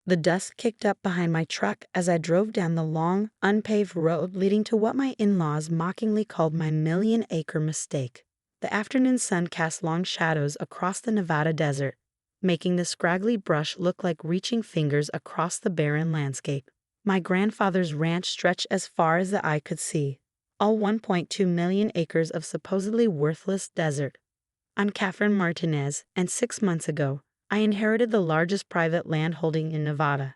The dust kicked up behind my truck as I drove down the long, unpaved road leading to what my in-laws mockingly called my million-acre mistake. The afternoon sun cast long shadows across the Nevada desert, making the scraggly brush look like reaching fingers across the barren landscape. My grandfather's ranch stretched as far as the eye could see, all 1.2 million acres of supposedly worthless desert. I'm Katherine Martinez, and 6 months ago, I inherited the largest private land holding in Nevada.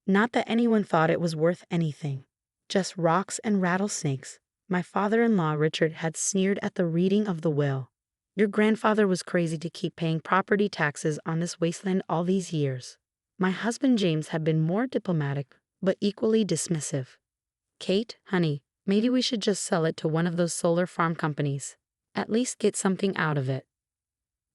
Not that anyone thought it was worth anything, just rocks and rattlesnakes. My father-in-law Richard had sneered at the reading of the will. Your grandfather was crazy to keep paying property taxes on this wasteland all these years. My husband James had been more diplomatic, but equally dismissive. Kate, honey, maybe we should just sell it to one of those solar farm companies. At least get something out of it.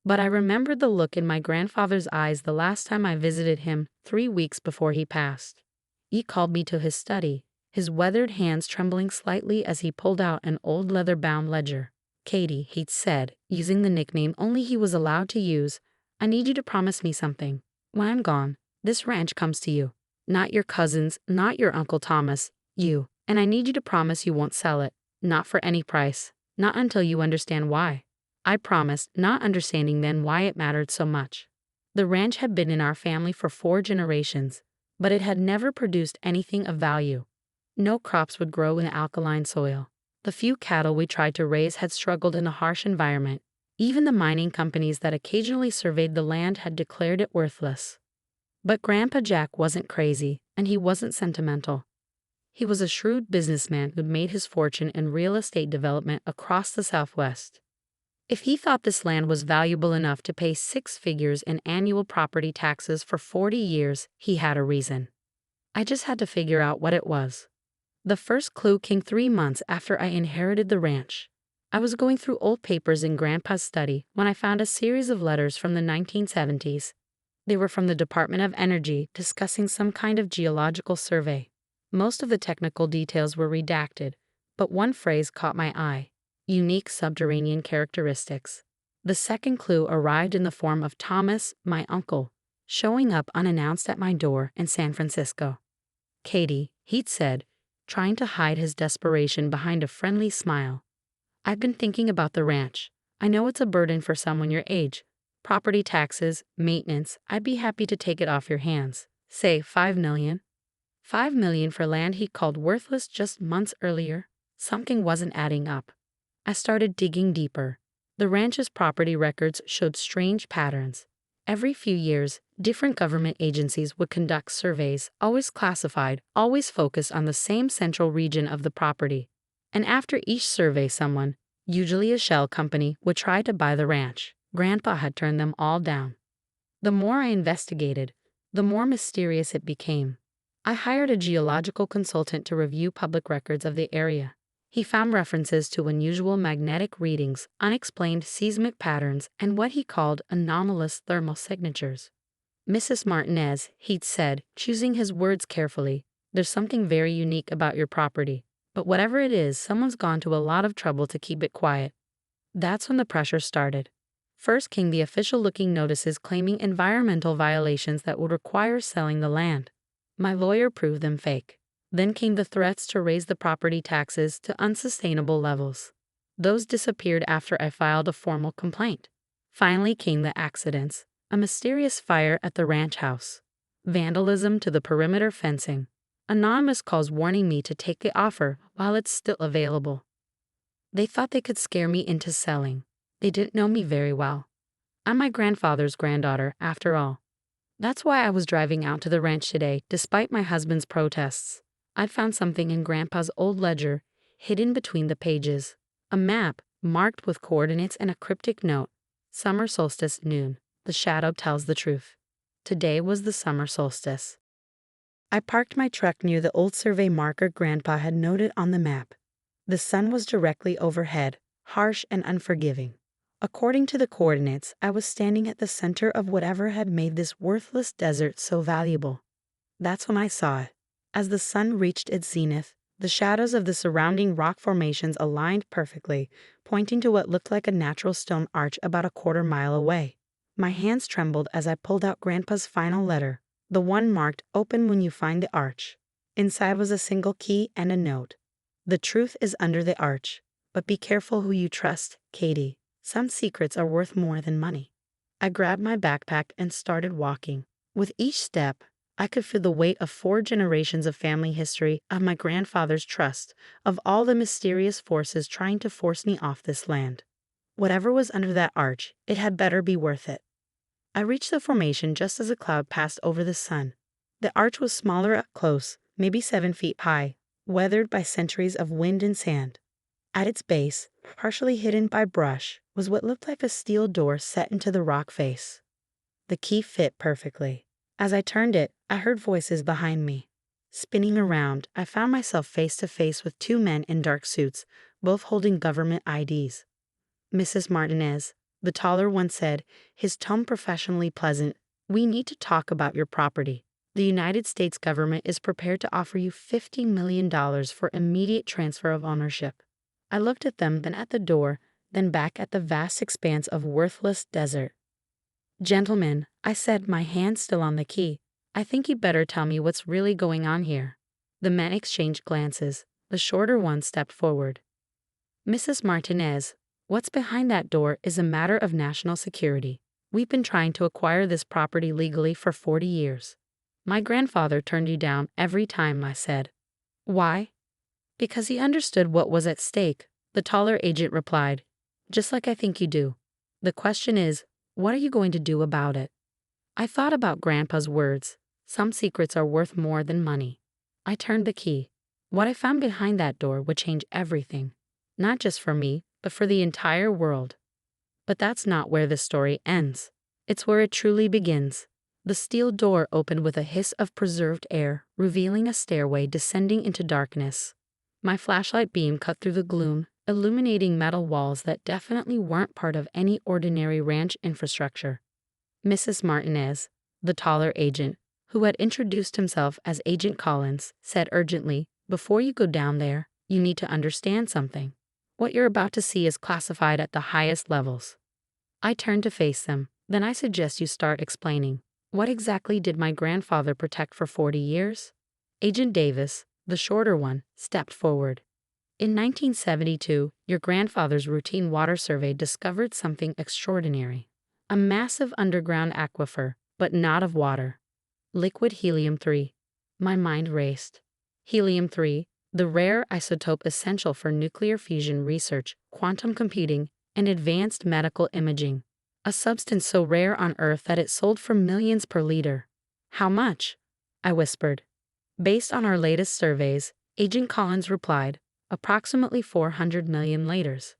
But I remembered the look in my grandfather's eyes the last time I visited him 3 weeks before he passed. He called me to his study, his weathered hands trembling slightly as he pulled out an old leather-bound ledger. Katie, he'd said, using the nickname only he was allowed to use, I need you to promise me something. When I'm gone, this ranch comes to you. Not your cousins, not your Uncle Thomas, you. And I need you to promise you won't sell it. Not for any price. Not until you understand why. I promised, not understanding then why it mattered so much. The ranch had been in our family for 4 generations, but it had never produced anything of value. No crops would grow in alkaline soil. The few cattle we tried to raise had struggled in a harsh environment. Even the mining companies that occasionally surveyed the land had declared it worthless. But Grandpa Jack wasn't crazy, and he wasn't sentimental. He was a shrewd businessman who'd made his fortune in real estate development across the Southwest. If he thought this land was valuable enough to pay 6 figures in annual property taxes for 40 years, he had a reason. I just had to figure out what it was. The first clue came 3 months after I inherited the ranch. I was going through old papers in Grandpa's study when I found a series of letters from the 1970s. They were from the Department of Energy discussing some kind of geological survey. Most of the technical details were redacted, but one phrase caught my eye. Unique subterranean characteristics. The second clue arrived in the form of Thomas, my uncle, showing up unannounced at my door in San Francisco. Katie, he'd said, trying to hide his desperation behind a friendly smile. I've been thinking about the ranch. I know it's a burden for someone your age. Property taxes, maintenance, I'd be happy to take it off your hands. Say $5 million. $5 million for land he called worthless just months earlier. Something wasn't adding up. I started digging deeper. The ranch's property records showed strange patterns. Every few years, different government agencies would conduct surveys, always classified, always focused on the same central region of the property. And after each survey, someone, usually a shell company, would try to buy the ranch. Grandpa had turned them all down. The more I investigated, the more mysterious it became. I hired a geological consultant to review public records of the area. He found references to unusual magnetic readings, unexplained seismic patterns, and what he called anomalous thermal signatures. Mrs. Martinez, he'd said, choosing his words carefully, there's something very unique about your property. But whatever it is, someone's gone to a lot of trouble to keep it quiet. That's when the pressure started. First came the official-looking notices claiming environmental violations that would require selling the land. My lawyer proved them fake. Then came the threats to raise the property taxes to unsustainable levels. Those disappeared after I filed a formal complaint. Finally came the accidents, a mysterious fire at the ranch house, vandalism to the perimeter fencing, anonymous calls warning me to take the offer while it's still available. They thought they could scare me into selling. They didn't know me very well. I'm my grandfather's granddaughter, after all. That's why I was driving out to the ranch today, despite my husband's protests. I found something in Grandpa's old ledger, hidden between the pages. A map, marked with coordinates and a cryptic note. Summer solstice noon. The shadow tells the truth. Today was the summer solstice. I parked my truck near the old survey marker Grandpa had noted on the map. The sun was directly overhead, harsh and unforgiving. According to the coordinates, I was standing at the center of whatever had made this worthless desert so valuable. That's when I saw it. As the sun reached its zenith, the shadows of the surrounding rock formations aligned perfectly, pointing to what looked like a natural stone arch about a quarter mile away. My hands trembled as I pulled out Grandpa's final letter. The one marked "Open when you find the arch." Inside was a single key and a note. "The truth is under the arch, but be careful who you trust, Katie. Some secrets are worth more than money." I grabbed my backpack and started walking. With each step, I could feel the weight of 4 generations of family history, of my grandfather's trust, of all the mysterious forces trying to force me off this land. Whatever was under that arch, it had better be worth it. I reached the formation just as a cloud passed over the sun. The arch was smaller up close, maybe 7 feet high, weathered by centuries of wind and sand. At its base, partially hidden by brush, was what looked like a steel door set into the rock face. The key fit perfectly. As I turned it, I heard voices behind me. Spinning around, I found myself face to face with 2 men in dark suits, both holding government IDs. "Mrs. Martinez," the taller one said, his tone professionally pleasant, "we need to talk about your property. The United States government is prepared to offer you $50 million for immediate transfer of ownership." I looked at them, then at the door, then back at the vast expanse of worthless desert. "Gentlemen," I said, my hand still on the key, "I think you better tell me what's really going on here." The men exchanged glances. The shorter one stepped forward. "Mrs. Martinez, what's behind that door is a matter of national security. We've been trying to acquire this property legally for 40 years. My grandfather turned you down every time," I said. "Why?" "Because he understood what was at stake," the taller agent replied. "Just like I think you do. The question is, what are you going to do about it?" I thought about Grandpa's words. Some secrets are worth more than money. I turned the key. What I found behind that door would change everything. Not just for me, but for the entire world. But that's not where the story ends. It's where it truly begins. The steel door opened with a hiss of preserved air, revealing a stairway descending into darkness. My flashlight beam cut through the gloom, illuminating metal walls that definitely weren't part of any ordinary ranch infrastructure. "Mrs. Martinez," the taller agent, who had introduced himself as Agent Collins, said urgently, "before you go down there, you need to understand something. What you're about to see is classified at the highest levels." I turned to face them. "Then I suggest you start explaining. What exactly did my grandfather protect for 40 years? Agent Davis, the shorter one, stepped forward. "In 1972, your grandfather's routine water survey discovered something extraordinary. A massive underground aquifer, but not of water. Liquid helium-3. My mind raced. Helium-3, the rare isotope essential for nuclear fusion research, quantum computing, and advanced medical imaging. A substance so rare on Earth that it sold for millions per liter." "How much?" I whispered. "Based on our latest surveys," Agent Collins replied, "approximately 400 million liters.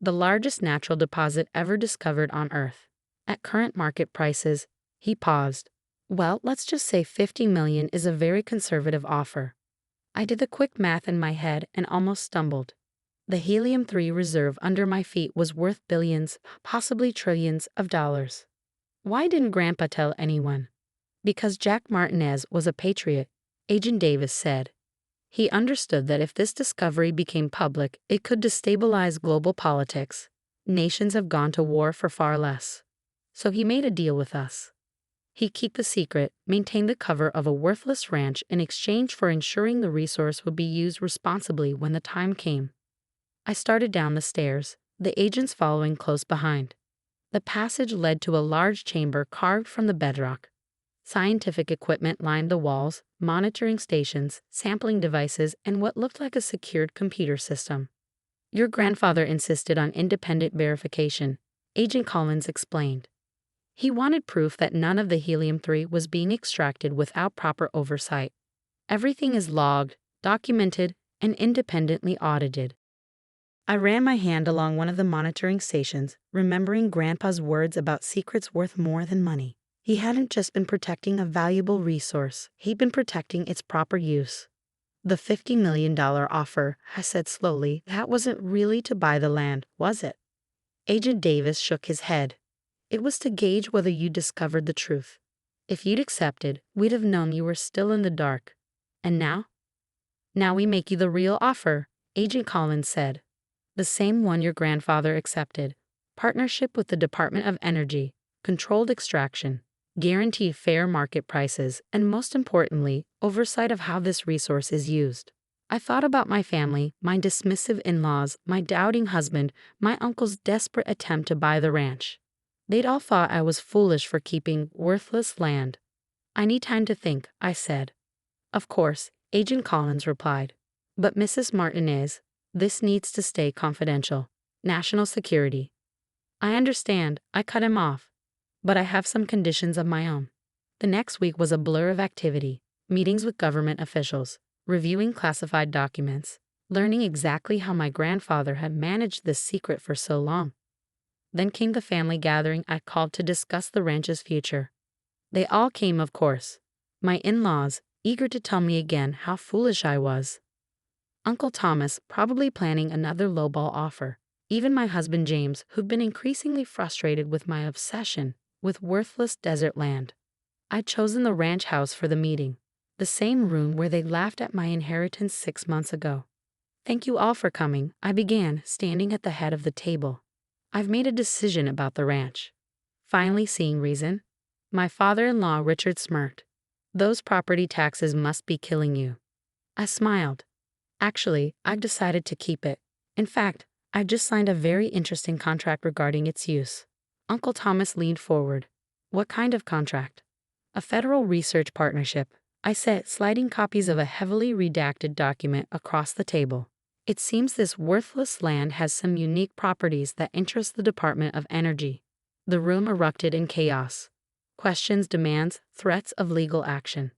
The largest natural deposit ever discovered on Earth. At current market prices," he paused. "Well, let's just say 50 million is a very conservative offer." I did the quick math in my head and almost stumbled. The helium-3 reserve under my feet was worth billions, possibly trillions of dollars. Why didn't Grandpa tell anyone? "Because Jack Martinez was a patriot," Agent Davis said. "He understood that if this discovery became public, it could destabilize global politics. Nations have gone to war for far less. So he made a deal with us. He'd keep the secret, maintain the cover of a worthless ranch in exchange for ensuring the resource would be used responsibly when the time came." I started down the stairs, the agents following close behind. The passage led to a large chamber carved from the bedrock. Scientific equipment lined the walls, monitoring stations, sampling devices, and what looked like a secured computer system. "Your grandfather insisted on independent verification," Agent Collins explained. "He wanted proof that none of the helium-3 was being extracted without proper oversight. Everything is logged, documented, and independently audited." I ran my hand along one of the monitoring stations, remembering Grandpa's words about secrets worth more than money. He hadn't just been protecting a valuable resource, he'd been protecting its proper use. "The $50 million offer," I said slowly, "that wasn't really to buy the land, was it?" Agent Davis shook his head. "It was to gauge whether you discovered the truth. If you'd accepted, we'd have known you were still in the dark. And now?" "Now we make you the real offer," Agent Collins said. "The same one your grandfather accepted. Partnership with the Department of Energy, controlled extraction. guaranteed fair market prices, and most importantly, oversight of how this resource is used. I thought about my family, my dismissive in-laws, my doubting husband, my uncle's desperate attempt to buy the ranch. They'd all thought I was foolish for keeping worthless land. I need time to think, I said. Of course, Agent Collins replied. But Mrs. Martinez, this needs to stay confidential. National security. I understand, I cut him off. But I have some conditions of my own. The next week was a blur of activity, meetings with government officials, reviewing classified documents, learning exactly how my grandfather had managed this secret for so long. Then came the family gathering I called to discuss the ranch's future. They all came, of course. My in-laws, eager to tell me again how foolish I was. Uncle Thomas, probably planning another lowball offer. Even my husband James, who'd been increasingly frustrated with my obsession with worthless desert land. I'd chosen the ranch house for the meeting, the same room where they laughed at my inheritance 6 months ago. Thank you all for coming, I began, standing at the head of the table. I've made a decision about the ranch. Finally seeing reason. My father-in-law Richard smirked. Those property taxes must be killing you. I smiled. Actually, I've decided to keep it. In fact, I've just signed a very interesting contract regarding its use. Uncle Thomas leaned forward. What kind of contract? A federal research partnership, I said, sliding copies of a heavily redacted document across the table. It seems this worthless land has some unique properties that interest the Department of Energy. The room erupted in chaos. Questions, demands, threats of legal action.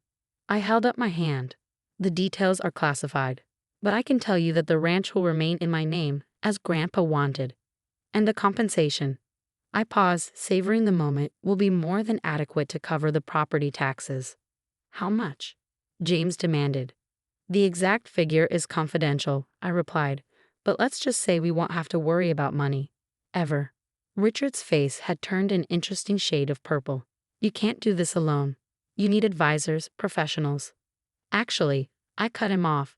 I held up my hand. The details are classified, but I can tell you that the ranch will remain in my name, as Grandpa wanted. And the compensation. I paused, savoring the moment, will be more than adequate to cover the property taxes. How much? James demanded. The exact figure is confidential, I replied, but let's just say we won't have to worry about money. Ever. Richard's face had turned an interesting shade of purple. You can't do this alone. You need advisors, professionals. Actually, I cut him off.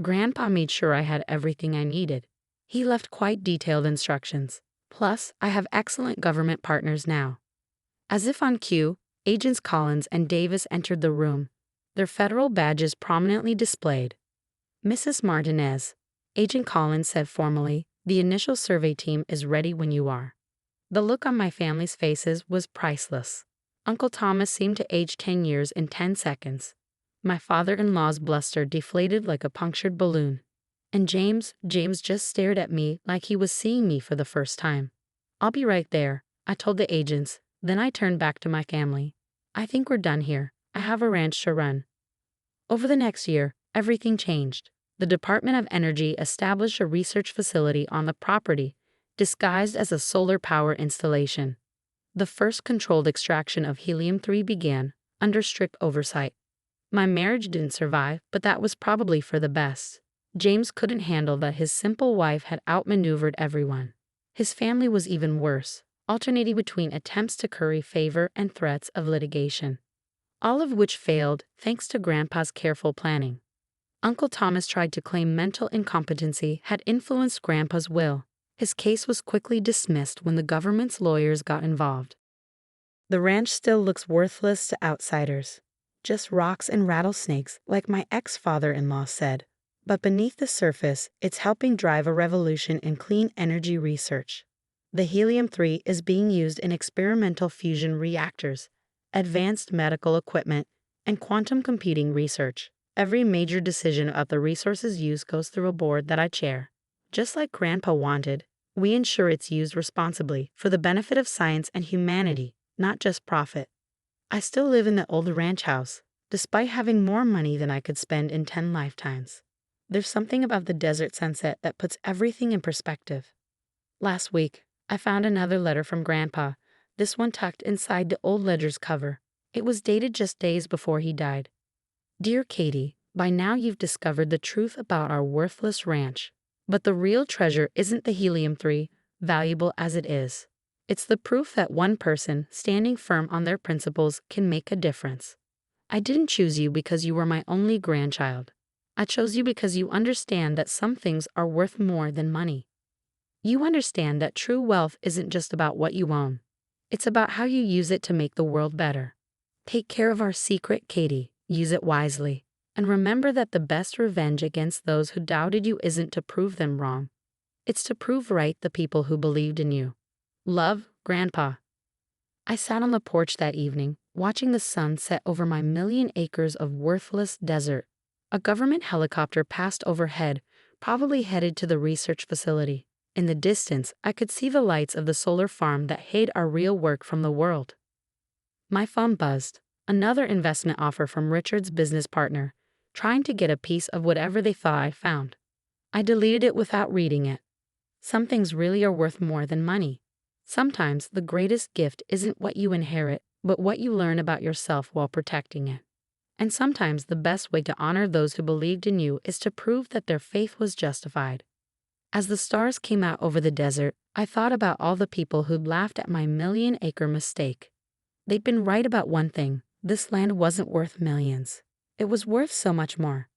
Grandpa made sure I had everything I needed. He left quite detailed instructions. Plus, I have excellent government partners now. As if on cue, Agents Collins and Davis entered the room, their federal badges prominently displayed. Mrs. Martinez, Agent Collins said formally, the initial survey team is ready when you are. The look on my family's faces was priceless. Uncle Thomas seemed to age 10 years in 10 seconds. My father-in-law's bluster deflated like a punctured balloon. And James just stared at me like he was seeing me for the first time. I'll be right there, I told the agents. Then I turned back to my family. I think we're done here. I have a ranch to run. Over the next year, everything changed. The Department of Energy established a research facility on the property, disguised as a solar power installation. The first controlled extraction of helium-3 began, under strict oversight. My marriage didn't survive, but that was probably for the best. James couldn't handle that his simple wife had outmaneuvered everyone. His family was even worse, alternating between attempts to curry favor and threats of litigation. All of which failed thanks to Grandpa's careful planning. Uncle Thomas tried to claim mental incompetency had influenced Grandpa's will. His case was quickly dismissed when the government's lawyers got involved. The ranch still looks worthless to outsiders. Just rocks and rattlesnakes, like my ex-father-in-law said. But beneath the surface, it's helping drive a revolution in clean energy research. The helium-3 is being used in experimental fusion reactors, advanced medical equipment, and quantum computing research. Every major decision of the resource's use goes through a board that I chair. Just like Grandpa wanted, we ensure it's used responsibly for the benefit of science and humanity, not just profit. I still live in the old ranch house, despite having more money than I could spend in 10 lifetimes. There's something about the desert sunset that puts everything in perspective. Last week, I found another letter from Grandpa, this one tucked inside the old ledger's cover. It was dated just days before he died. Dear Katie, by now you've discovered the truth about our worthless ranch. But the real treasure isn't the helium-3, valuable as it is. It's the proof that one person, standing firm on their principles, can make a difference. I didn't choose you because you were my only grandchild. I chose you because you understand that some things are worth more than money. You understand that true wealth isn't just about what you own. It's about how you use it to make the world better. Take care of our secret, Katie. Use it wisely. And remember that the best revenge against those who doubted you isn't to prove them wrong. It's to prove right the people who believed in you. Love, Grandpa. I sat on the porch that evening, watching the sun set over my million acres of worthless desert. A government helicopter passed overhead, probably headed to the research facility. In the distance, I could see the lights of the solar farm that hid our real work from the world. My phone buzzed. Another investment offer from Richard's business partner, trying to get a piece of whatever they thought I found. I deleted it without reading it. Some things really are worth more than money. Sometimes the greatest gift isn't what you inherit, but what you learn about yourself while protecting it. And sometimes the best way to honor those who believed in you is to prove that their faith was justified. As the stars came out over the desert, I thought about all the people who'd laughed at my million-acre mistake. They'd been right about one thing: this land wasn't worth millions. It was worth so much more.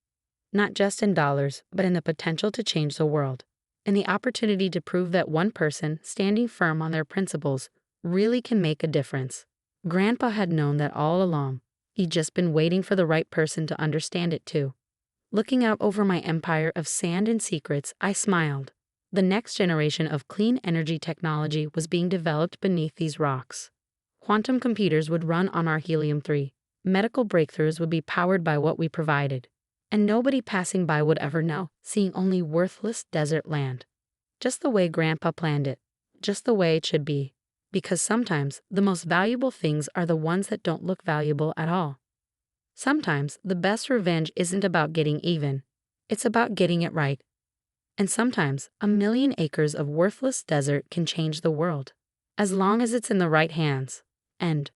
Not just in dollars, but in the potential to change the world. And the opportunity to prove that one person, standing firm on their principles, really can make a difference. Grandpa had known that all along. He'd just been waiting for the right person to understand it too. Looking out over my empire of sand and secrets, I smiled. The next generation of clean energy technology was being developed beneath these rocks. Quantum computers would run on our helium-3. Medical breakthroughs would be powered by what we provided. And nobody passing by would ever know, seeing only worthless desert land. Just the way Grandpa planned it. Just the way it should be. Because sometimes the most valuable things are the ones that don't look valuable at all. Sometimes the best revenge isn't about getting even. It's about getting it right. And sometimes a million acres of worthless desert can change the world. As long as it's in the right hands. End.